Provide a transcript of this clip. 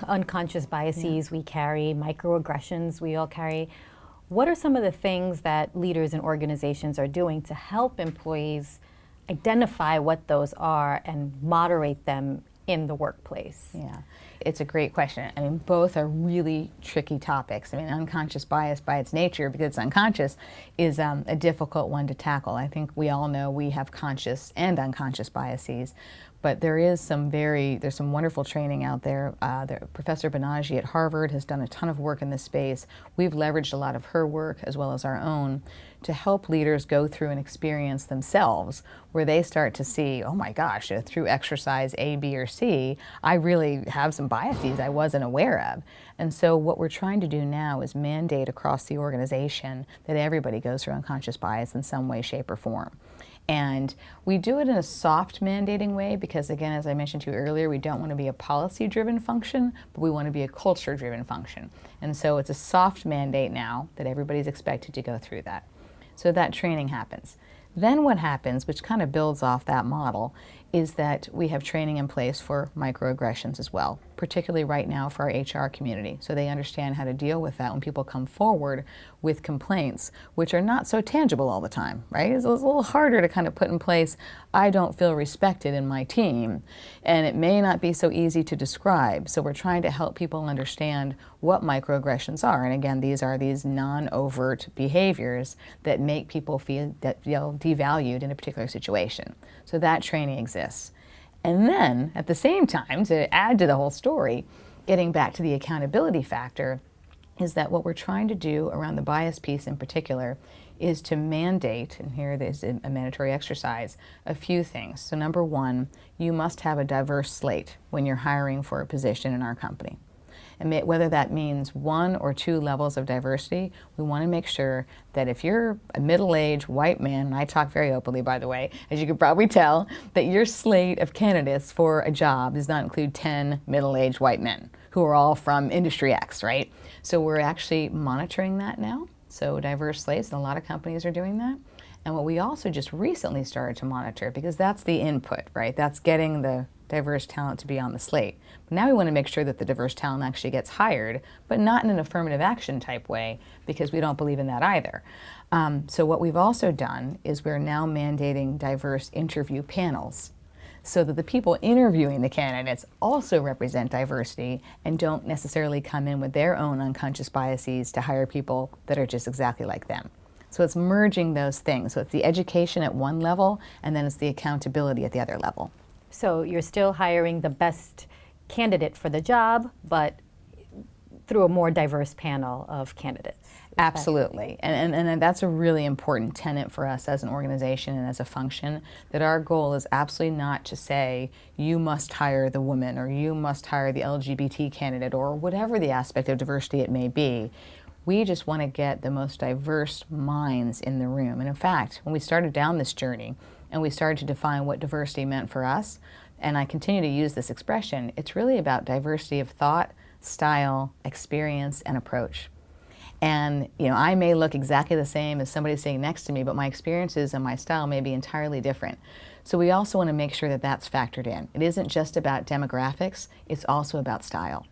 Unconscious biases we carry, microaggressions we all carry. What are some of the things that leaders and organizations are doing to help employees identify what those are and moderate them in the workplace? Yeah, it's a great question. I mean, both are really tricky topics. I mean, unconscious bias by its nature, because it's unconscious, is a difficult one to tackle. I think we all know we have conscious and unconscious biases, but there's some wonderful training out there. Professor Banaji at Harvard has done a ton of work in this space. We've leveraged a lot of her work as well as our own to help leaders go through an experience themselves where they start to see, oh my gosh, through exercise A, B, or C, I really have some biases I wasn't aware of. And so what we're trying to do now is mandate across the organization that everybody goes through unconscious bias in some way, shape, or form. And we do it in a soft mandating way because, again, as I mentioned to you earlier, we don't want to be a policy-driven function, but we want to be a culture-driven function. And so it's a soft mandate now that everybody's expected to go through that. So that training happens. Then what happens, which kind of builds off that model, is that we have training in place for microaggressions as well, particularly right now for our HR community, so they understand how to deal with that when people come forward with complaints, which are not so tangible all the time, right? It's a little harder to kind of put in place, I don't feel respected in my team, and it may not be so easy to describe, so we're trying to help people understand what microaggressions are, and again, these are these non-overt behaviors that make people feel devalued in a particular situation. So that training exists. And then, at the same time, to add to the whole story, getting back to the accountability factor, is that what we're trying to do around the bias piece in particular is to mandate, and here there's a mandatory exercise, a few things. So number one, you must have a diverse slate when you're hiring for a position in our company. And whether that means 1 or 2 levels of diversity, we want to make sure that if you're a middle-aged white man, and I talk very openly, by the way, as you can probably tell, that your slate of candidates for a job does not include 10 middle-aged white men who are all from industry X, right? So we're actually monitoring that now. So diverse slates, and a lot of companies are doing that. And what we also just recently started to monitor, because that's the input, right? That's getting the diverse talent to be on the slate. But now we want to make sure that the diverse talent actually gets hired, but not in an affirmative action type way, because we don't believe in that either. So what we've also done is we're now mandating diverse interview panels so that the people interviewing the candidates also represent diversity and don't necessarily come in with their own unconscious biases to hire people that are just exactly like them. So it's merging those things. So it's the education at one level, and then it's the accountability at the other level. So you're still hiring the best candidate for the job, but through a more diverse panel of candidates. Absolutely. And that's a really important tenet for us as an organization and as a function, that our goal is absolutely not to say, you must hire the woman, or you must hire the LGBT candidate, or whatever the aspect of diversity it may be. We just want to get the most diverse minds in the room. And in fact, when we started down this journey and we started to define what diversity meant for us, and I continue to use this expression, it's really about diversity of thought, style, experience, and approach. And I may look exactly the same as somebody sitting next to me, but my experiences and my style may be entirely different. So we also want to make sure that that's factored in. It isn't just about demographics, it's also about style.